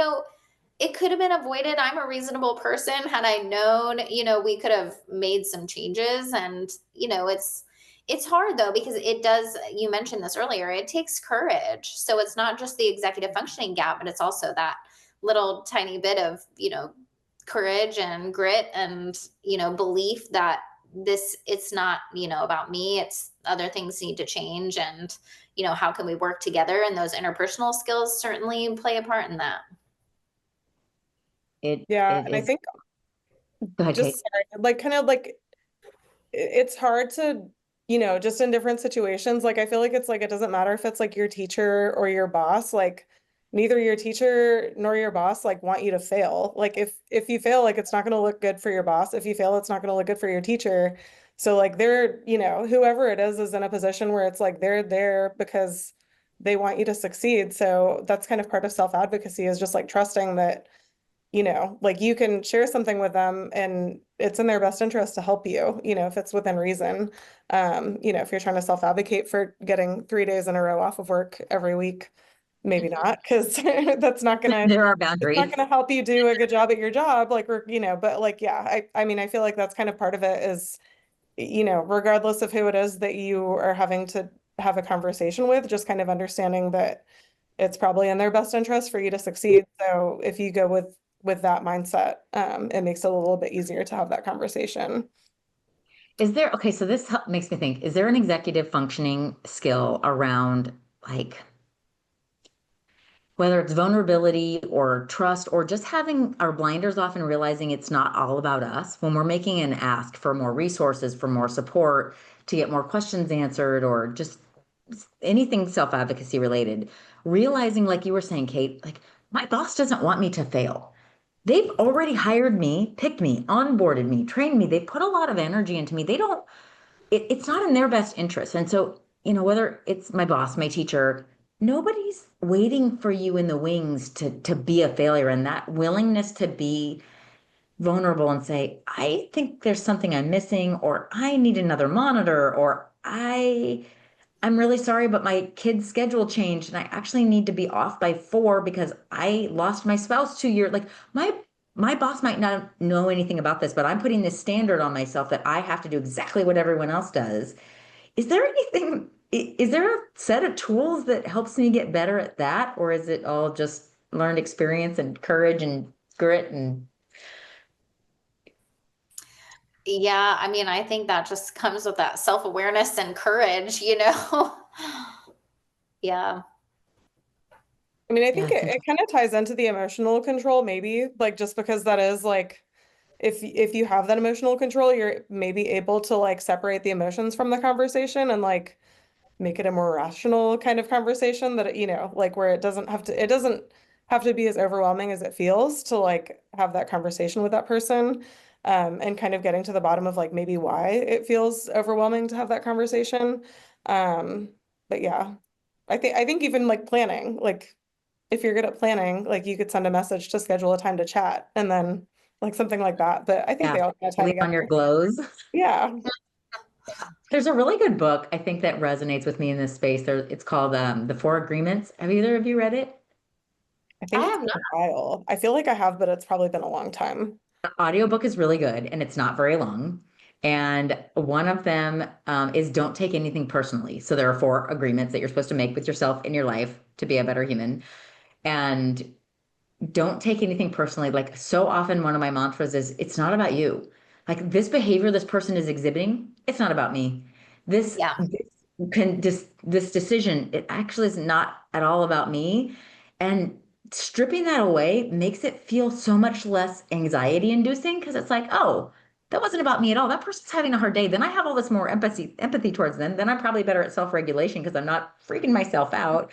it could have been avoided. I'm a reasonable person. Had I known, we could have made some changes. And, it's hard though, because it does, you mentioned this earlier, it takes courage. So it's not just the executive functioning gap, but it's also that little tiny bit of, courage and grit and, belief that it's not, about me, it's other things need to change. And, how can we work together? And those interpersonal skills certainly play a part in that. Yeah. And I think Go ahead, Kate. just like kind of like it's hard to, just in different situations, like I feel like it's like it doesn't matter if it's like your teacher or your boss, like neither your teacher nor your boss like want you to fail. Like if you fail, like it's not going to look good for your boss. If you fail, it's not going to look good for your teacher. So like they're, whoever it is in a position where it's like they're there because they want you to succeed. So that's kind of part of self-advocacy, is just like trusting that like you can share something with them and it's in their best interest to help you, if it's within reason. If you're trying to self-advocate for getting 3 days in a row off of work every week, maybe not, because that's not gonna There are it's boundaries. not gonna help you do a good job at your job. Like, but like, yeah, I mean, I feel like that's kind of part of it is, regardless of who it is that you are having to have a conversation with, just kind of understanding that it's probably in their best interest for you to succeed. So if you go with that mindset, it makes it a little bit easier to have that conversation. Okay, so this makes me think, is there an executive functioning skill around like whether it's vulnerability or trust or just having our blinders off and realizing it's not all about us when we're making an ask for more resources, for more support, to get more questions answered, or just anything self-advocacy related, realizing, like you were saying, Kate, like my boss doesn't want me to fail. They've already hired me, picked me, onboarded me, trained me. They put a lot of energy into me. They don't, it's not in their best interest. And so, whether it's my boss, my teacher, nobody's waiting for you in the wings to be a failure. And that willingness to be vulnerable and say, I think there's something I'm missing, or I need another monitor, or I'm really sorry, but my kid's schedule changed and I actually need to be off by 4 because I lost my spouse 2 years. Like my boss might not know anything about this, but I'm putting this standard on myself that I have to do exactly what everyone else does. Is there anything, is there a set of tools that helps me get better at that? Or is it all just learned experience and courage and grit and Yeah, I mean, I think that just comes with that self-awareness and courage, Yeah. I mean, I yeah, think it kind of ties into the emotional control, maybe, like just because that is like if you have that emotional control, you're maybe able to like separate the emotions from the conversation and like make it a more rational kind of conversation that, like where it doesn't have to be as overwhelming as it feels to like have that conversation with that person. And kind of getting to the bottom of like maybe why it feels overwhelming to have that conversation. Um, but yeah, I think even like planning, like if you're good at planning, like you could send a message to schedule a time to chat and then like something like that. But I think yeah, they all kind of tie lean on your together. glows. Yeah. There's a really good book I think that resonates with me in this space. It's called The Four Agreements. Have either of you read it? I I think it's have been not. a while. I feel like I have, but it's probably been a long time. The audiobook is really good and it's not very long. And one of them is don't take anything personally. So there are four agreements that you're supposed to make with yourself in your life to be a better human. And don't take anything personally. Like so often, one of my mantras is, it's not about you. Like this behavior this person is exhibiting, it's not about me. This, Yeah. this decision, it actually is not at all about me. And stripping that away makes it feel so much less anxiety inducing because it's like, oh, that wasn't about me at all. That person's having a hard day. Then I have all this more empathy towards them. Then I'm probably better at self-regulation because I'm not freaking myself out.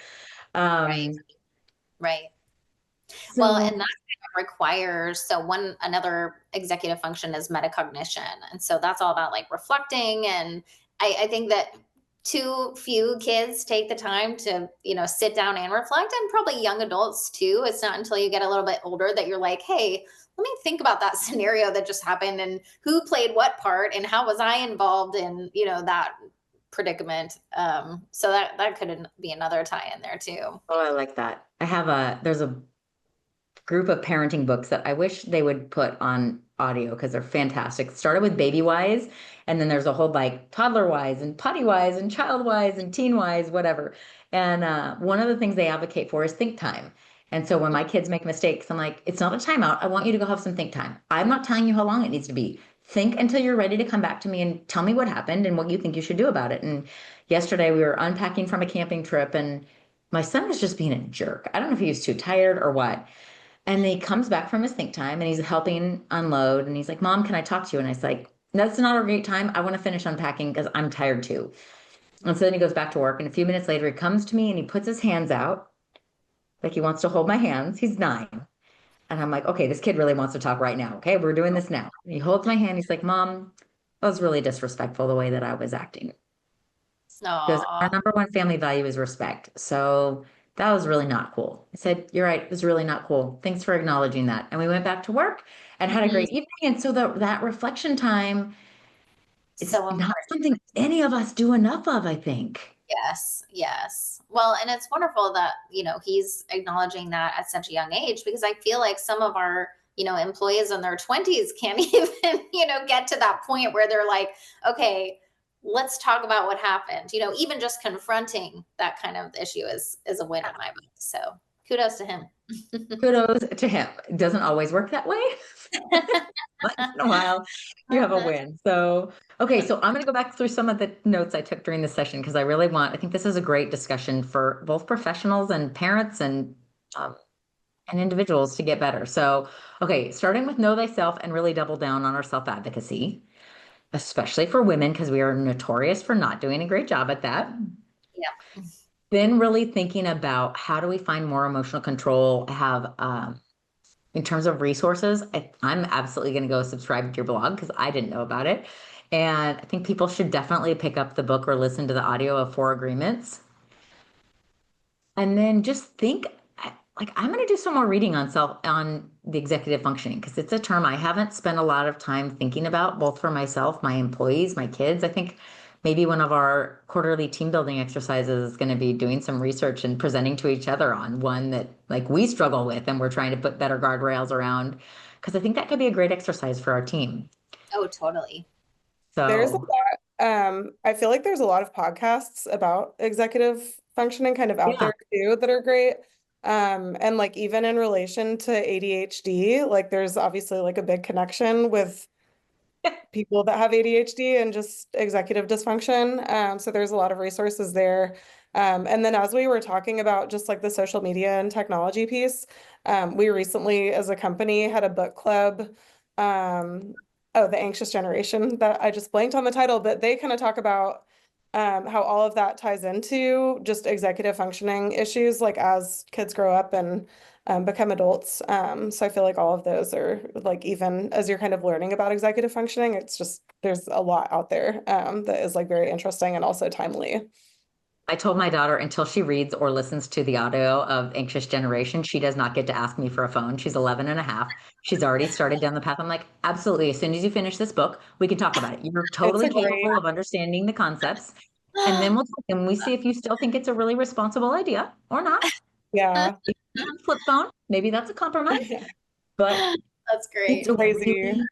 Right. Um, Right. Well, so and that requires, so another executive function is metacognition. And so that's all about like reflecting. And I think that too few kids take the time to, sit down and reflect, and probably young adults too. It's not until you get a little bit older that you're like, hey, let me think about that scenario that just happened and who played what part and how was I involved in, that predicament. So that could be another tie in there too. Oh, I like that. There's a group of parenting books that I wish they would put on audio because they're fantastic. It started with Baby Wise, and then there's a whole like Toddler Wise and Potty Wise and Child Wise and Teen Wise, whatever. And one of the things they advocate for is think time. And so when my kids make mistakes, I'm like, it's not a timeout. I want you to go have some think time. I'm not telling you how long it needs to be. Think until you're ready to come back to me and tell me what happened and what you think you should do about it. And yesterday we were unpacking from a camping trip, and my son was just being a jerk. I don't know if he was too tired or what. And he comes back from his think time and he's helping unload. And he's like, Mom, can I talk to you? And I was like, that's not a great time. I want to finish unpacking because I'm tired too. And so then he goes back to work. And a few minutes later, he comes to me and he puts his hands out like he wants to hold my hands. He's 9. And I'm like, okay, this kid really wants to talk right now. Okay, we're doing this now. And he holds my hand. He's like, Mom, that was really disrespectful the way that I was acting. Because our number one family value is respect. So that was really not cool. I said, you're right. It was really not cool. Thanks for acknowledging that. And we went back to work and had a great evening. And so that reflection time is not something any of us do enough of, I think. Yes. Yes. Well, and it's wonderful that, he's acknowledging that at such a young age, because I feel like some of our, employees in their 20s can't even, get to that point where they're like, okay, let's talk about what happened. Even just confronting that kind of issue is a win in my book. So kudos to him. Kudos to him. It doesn't always work that way. Once in a while, you have a win. So, okay. So I'm going to go back through some of the notes I took during the session because I think this is a great discussion for both professionals and parents and individuals to get better. So, okay, starting with know thyself and really double down on our self-advocacy, especially for women, because we are notorious for not doing a great job at that. Yeah. Then really thinking about how do we find more emotional control, in terms of resources. I'm absolutely going to go subscribe to your blog because I didn't know about it. And I think people should definitely pick up the book or listen to the audio of 4 Agreements. And then just think, like, I'm going to do some more reading on the executive functioning because it's a term I haven't spent a lot of time thinking about, both for myself, my employees, my kids. I think maybe one of our quarterly team building exercises is going to be doing some research and presenting to each other on one that like we struggle with and we're trying to put better guardrails around, because I think that could be a great exercise for our team. Oh, totally. So there's a lot, I feel like there's a lot of podcasts about executive functioning kind of out there too that are great. And like even in relation to ADHD, like there's obviously like a big connection with people that have ADHD and just executive dysfunction. So there's a lot of resources there. And then as we were talking about just like the social media and technology piece, we recently as a company had a book club. The Anxious Generation, that I just blanked on the title, but they kind of talk about how all of that ties into just executive functioning issues, like as kids grow up and become adults. So I feel like all of those are like, even as you're kind of learning about executive functioning, it's just, there's a lot out there that is like very interesting and also timely. I told my daughter until she reads or listens to the audio of Anxious Generation, she does not get to ask me for a phone. She's 11 and a half. She's already started down the path. I'm like, absolutely. As soon as you finish this book, we can talk about it. You're totally capable of understanding the concepts. And then we see if you still think it's a really responsible idea or not. Yeah. Flip phone. Maybe that's a compromise. But that's great. It's crazy.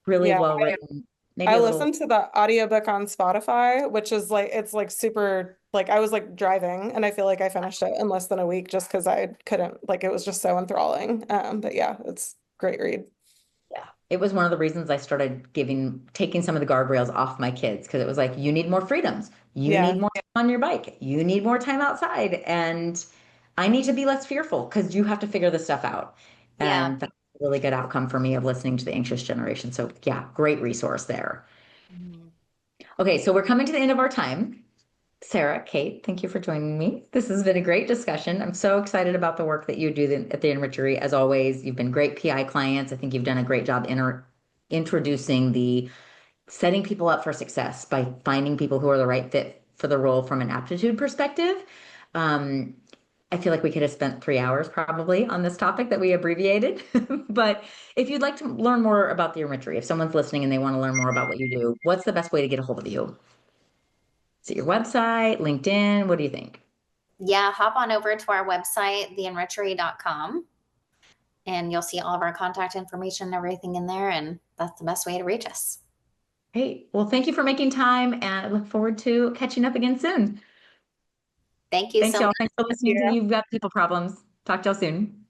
Really well written. I listened to the audiobook on Spotify, which is like, it's like super, like I was like driving and I feel like I finished it in less than a week just because I couldn't, like, it was just so enthralling. But yeah, it's a great read. Yeah. It was one of the reasons I started taking some of the guardrails off my kids, because it was like, you need more freedoms. You need more time on your bike. You need more time outside. And I need to be less fearful because you have to figure this stuff out. And that's a really good outcome for me of listening to the Anxious Generation. So yeah, great resource there. Mm-hmm. Okay, so we're coming to the end of our time. Sarah, Kate, thank you for joining me. This has been a great discussion. I'm so excited about the work that you do at the Enrichery. As always, you've been great PI clients. I think you've done a great job introducing the setting people up for success by finding people who are the right fit for the role from an aptitude perspective. I feel like we could have spent 3 hours probably on this topic that we abbreviated. But if you'd like to learn more about the Enrichery, if someone's listening and they want to learn more about what you do, what's the best way to get a hold of you? Is it your website, LinkedIn? What do you think? Yeah, hop on over to our website, theenrichery.com, and you'll see all of our contact information and everything in there. And that's the best way to reach us. Hey, well, thank you for making time, and I look forward to catching up again soon. Thank you Thanks, so y'all. much. Thanks for listening to You've Got People Problems. Talk to y'all soon.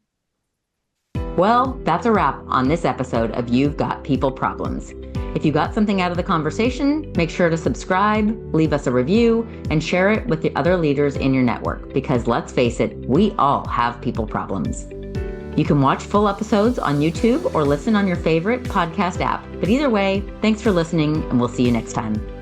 Well, that's a wrap on this episode of You've Got People Problems. If you got something out of the conversation, make sure to subscribe, leave us a review, and share it with the other leaders in your network, because let's face it, we all have people problems. You can watch full episodes on YouTube or listen on your favorite podcast app. But either way, thanks for listening, and we'll see you next time.